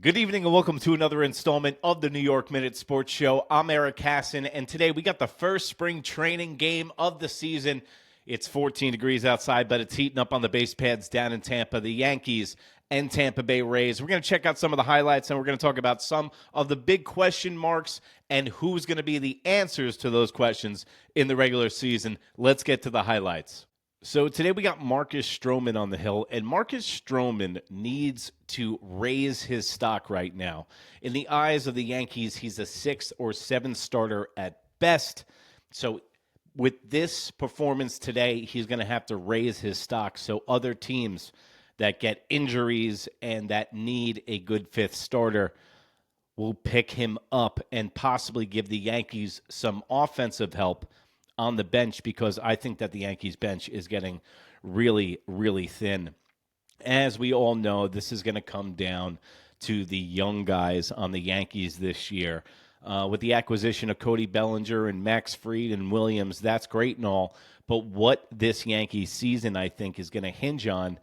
Good evening and welcome to another installment of the New York Minute Sports Show. I'm Eric Hassan, and today we got the first spring training game of the season. It's 14 degrees outside, but it's heating up on the base pads down in Tampa. The Yankees and Tampa Bay Rays. We're going to check out some of the highlights, and we're going to talk about some of the big question marks and who's going to be the answers to those questions in the regular season. Let's get to the highlights. So today we got Marcus Stroman on the hill, and Marcus Stroman needs to raise his stock right now. In the eyes of the Yankees, he's a 6th or 7th starter at best. So with this performance today, he's going to have to raise his stock so other teams that get injuries and that need a good 5th starter will pick him up and possibly give the Yankees some offensive help on the bench, because I think that the Yankees bench is getting really, really thin. As we all know, this is going to come down to the young guys on the Yankees this year. With the acquisition of Cody Bellinger and Max Fried and Williams, that's great and all. But what this Yankees season, I think, is going to hinge on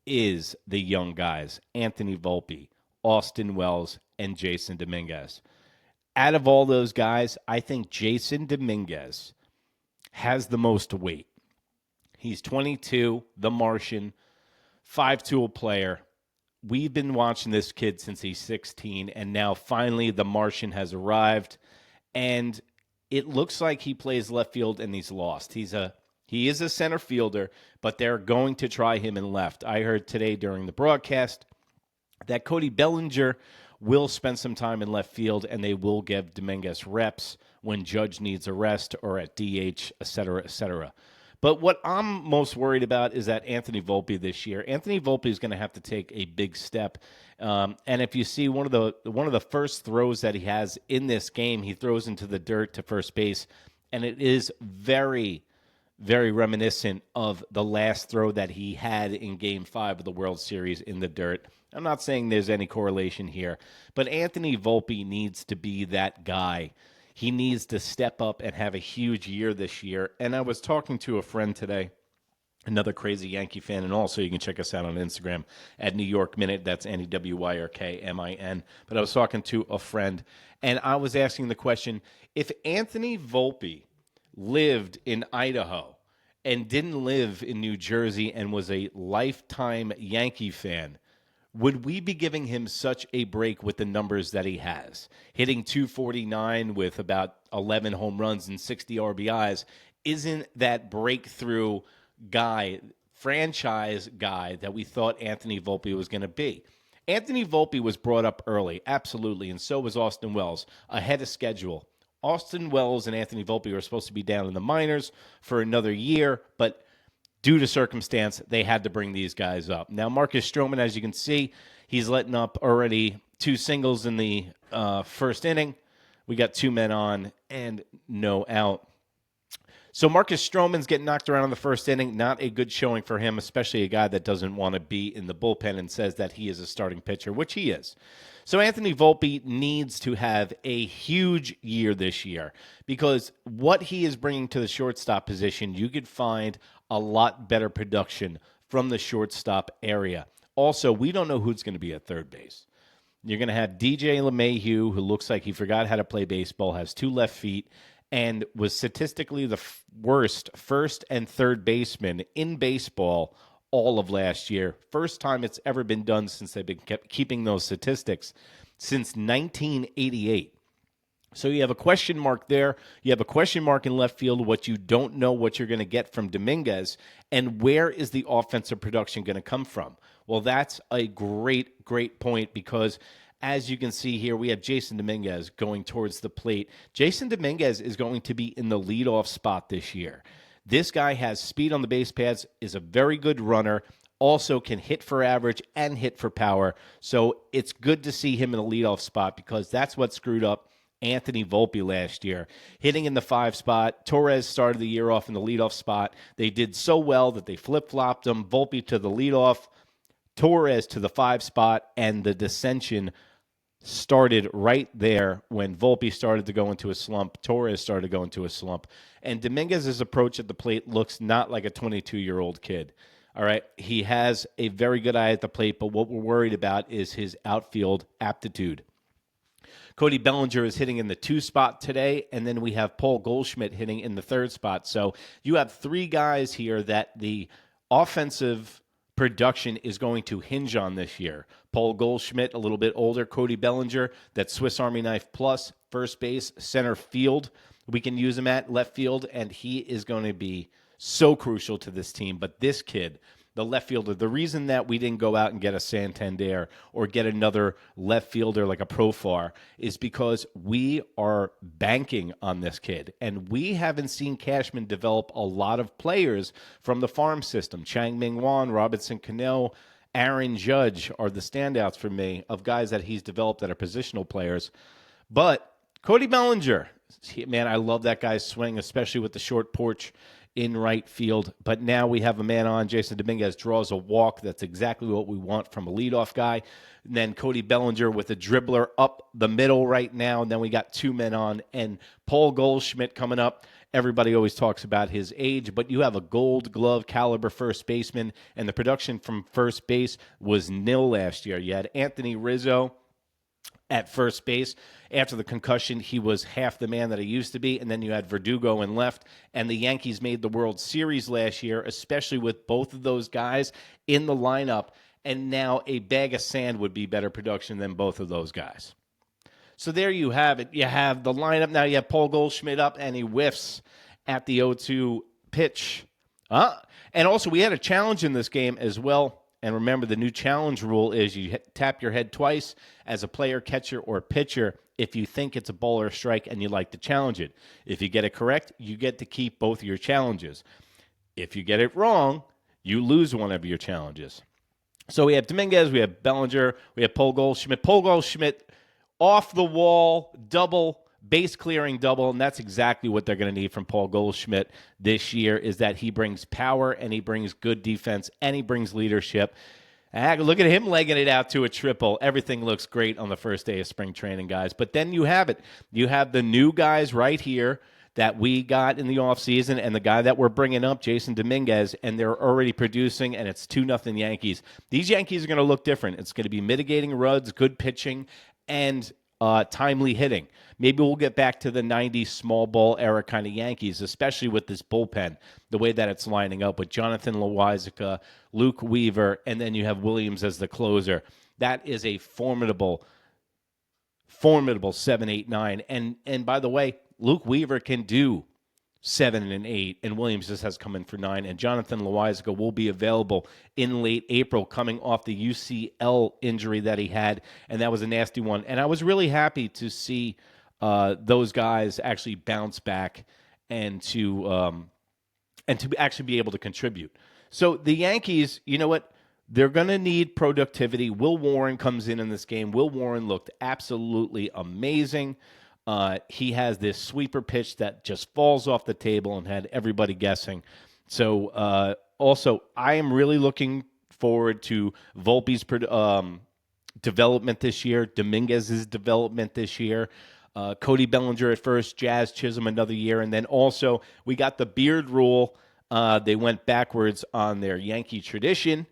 is the young guys, Anthony Volpe, Austin Wells, and Jason Dominguez. Out of all those guys, I think Jason Dominguez has the most weight. He's 22, the Martian, 5-tool player. We've been watching this kid since he's 16, and now finally the Martian has arrived, and it looks like he plays left field and he's lost. He is a center fielder, but they're going to try him in left. I heard today during the broadcast that Cody Bellinger will spend some time in left field, and they will give Dominguez reps when Judge needs a rest or at DH, et cetera, et cetera. But what I'm most worried about is that Anthony Volpe this year. Anthony Volpe is going to have to take a big step. And if you see one of the first throws that he has in this game, he throws into the dirt to first base, and it is very, very reminiscent of the last throw that he had in Game 5 of the World Series in the dirt. I'm not saying there's any correlation here, but Anthony Volpe needs to be that guy. He needs to step up and have a huge year this year. And I was talking to a friend today, another crazy Yankee fan, and also you can check us out on Instagram at New York Minute. That's NEWYRKMIN. But I was talking to a friend, and I was asking the question, if Anthony Volpe lived in Idaho and didn't live in New Jersey and was a lifetime Yankee fan, would we be giving him such a break with the numbers that he has? Hitting 249 with about 11 home runs and 60 RBIs, isn't that breakthrough guy, franchise guy that we thought Anthony Volpe was going to be? Anthony Volpe was brought up early, absolutely, and so was Austin Wells, ahead of schedule. Austin Wells and Anthony Volpe were supposed to be down in the minors for another year, but due to circumstance, they had to bring these guys up. Now, Marcus Stroman, as you can see, he's letting up already 2 singles in the first inning. We got 2 men on and no out. So Marcus Stroman's getting knocked around in the first inning. Not a good showing for him, especially a guy that doesn't want to be in the bullpen and says that he is a starting pitcher, which he is. So Anthony Volpe needs to have a huge year this year, because what he is bringing to the shortstop position, you could find a lot better production from the shortstop area. Also, we don't know who's going to be at third base. You're going to have DJ LeMahieu, who looks like he forgot how to play baseball, has 2 left feet, and was statistically the worst first and third baseman in baseball all of last year. First time it's ever been done since they've been keeping those statistics since 1988. So you have a question mark there. You have a question mark in left field, what you don't know what you're going to get from Dominguez, and where is the offensive production going to come from? Well, that's a great, great point, because as you can see here, we have Jason Dominguez going towards the plate. Jason Dominguez is going to be in the leadoff spot this year. This guy has speed on the base pads, is a very good runner, also can hit for average and hit for power. So it's good to see him in the leadoff spot, because that's what screwed up Anthony Volpe last year. Hitting in the 5 spot, Torres started the year off in the leadoff spot. They did so well that they flip-flopped him. Volpe to the leadoff, Torres to the 5 spot, and the dissension started right there when Volpe started to go into a slump. Torres started to go into a slump. And Dominguez's approach at the plate looks not like a 22-year-old kid. All right. He has a very good eye at the plate, but what we're worried about is his outfield aptitude. Cody Bellinger is hitting in the 2 spot today, and then we have Paul Goldschmidt hitting in the 3rd spot. So you have 3 guys here that the offensive production is going to hinge on this year. Paul Goldschmidt, a little bit older. Cody Bellinger, that Swiss Army knife plus, first base, center field. We can use him at left field, and he is going to be so crucial to this team. But this kid, the left fielder, the reason that we didn't go out and get a Santander or get another left fielder like a Profar is because we are banking on this kid. And we haven't seen Cashman develop a lot of players from the farm system. Chang Ming Wan, Robinson Cano, Aaron Judge are the standouts for me of guys that he's developed that are positional players. But Cody Bellinger, man, I love that guy's swing, especially with the short porch in right field. But now we have a man on. Jason Dominguez draws a walk. That's exactly what we want from a leadoff guy. And then Cody Bellinger with a dribbler up the middle right now. And then we got 2 men on. And Paul Goldschmidt coming up. Everybody always talks about his age, but you have a Gold Glove caliber first baseman, and the production from first base was nil last year. You had Anthony Rizzo at first base. After the concussion, he was half the man that he used to be. And then you had Verdugo in left. And the Yankees made the World Series last year, especially with both of those guys in the lineup. And now a bag of sand would be better production than both of those guys. So there you have it. You have the lineup. Now you have Paul Goldschmidt up, and he whiffs at the 0-2 pitch. And also, we had a challenge in this game as well. And remember, the new challenge rule is you tap your head twice as a player, catcher, or pitcher if you think it's a ball or a strike and you'd like to challenge it. If you get it correct, you get to keep both of your challenges. If you get it wrong, you lose one of your challenges. So we have Dominguez, we have Bellinger, we have Paul Goldschmidt. Paul Goldschmidt, off the wall, double, base clearing double, and that's exactly what they're going to need from Paul Goldschmidt this year, is that he brings power and he brings good defense and he brings leadership. Look at him legging it out to a triple. Everything looks great on the first day of spring training, guys. But then you have it. You have the new guys right here that we got in the offseason and the guy that we're bringing up, Jason Dominguez, and they're already producing, and it's 2-0 Yankees. These Yankees are going to look different. It's going to be mitigating runs, good pitching, and timely hitting. Maybe we'll get back to the 90s small ball era kind of Yankees, especially with this bullpen, the way that it's lining up with Jonathan Loáisiga, Luke Weaver, and then you have Williams as the closer. That is a formidable 7, 8, 9. And by the way, Luke Weaver can do 7 and 8, and Williams just has come in for 9. And Jonathan Loáisiga will be available in late April, coming off the UCL injury that he had, and that was a nasty one. And I was really happy to see those guys actually bounce back and to actually be able to contribute. So the Yankees, you know what? They're going to need productivity. Will Warren comes in this game. Will Warren looked absolutely amazing. He has this sweeper pitch that just falls off the table and had everybody guessing. So also, I am really looking forward to Volpe's development this year, Dominguez's development this year. Cody Bellinger at first, Jazz Chisholm another year, and then also we got the Beard Rule. They went backwards on their Yankee tradition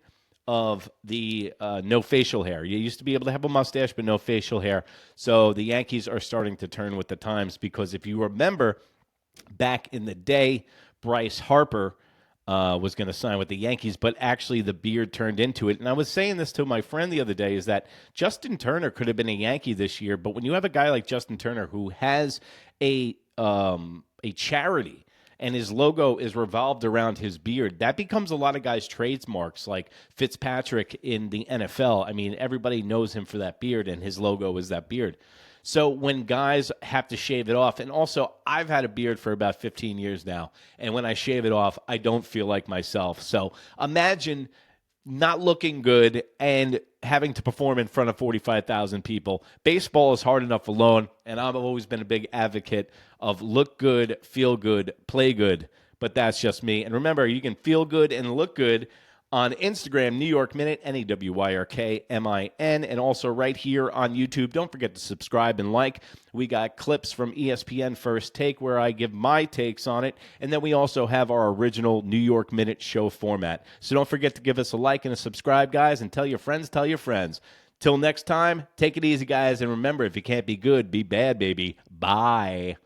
of the no facial hair. You used to be able to have a mustache, but no facial hair. So the Yankees are starting to turn with the times, because if you remember back in the day, Bryce Harper was going to sign with the Yankees, but actually the beard turned into it. And I was saying this to my friend the other day, is that Justin Turner could have been a Yankee this year, but when you have a guy like Justin Turner who has a charity and his logo is revolved around his beard, that becomes a lot of guys' trademarks, like Fitzpatrick in the NFL. I mean, everybody knows him for that beard, and his logo is that beard. So when guys have to shave it off, and also I've had a beard for about 15 years now, and when I shave it off, I don't feel like myself. So imagine not looking good and having to perform in front of 45,000 people. Baseball is hard enough alone, and I've always been a big advocate of look good, feel good, play good, but that's just me. And remember, you can feel good and look good On Instagram, New York Minute, NEWYRKMIN, and also right here on YouTube. Don't forget to subscribe and like. We got clips from ESPN First Take where I give my takes on it, and then we also have our original New York Minute show format. So don't forget to give us a like and a subscribe, guys, and tell your friends, tell your friends. Till next time, take it easy, guys, and remember, if you can't be good, be bad, baby. Bye.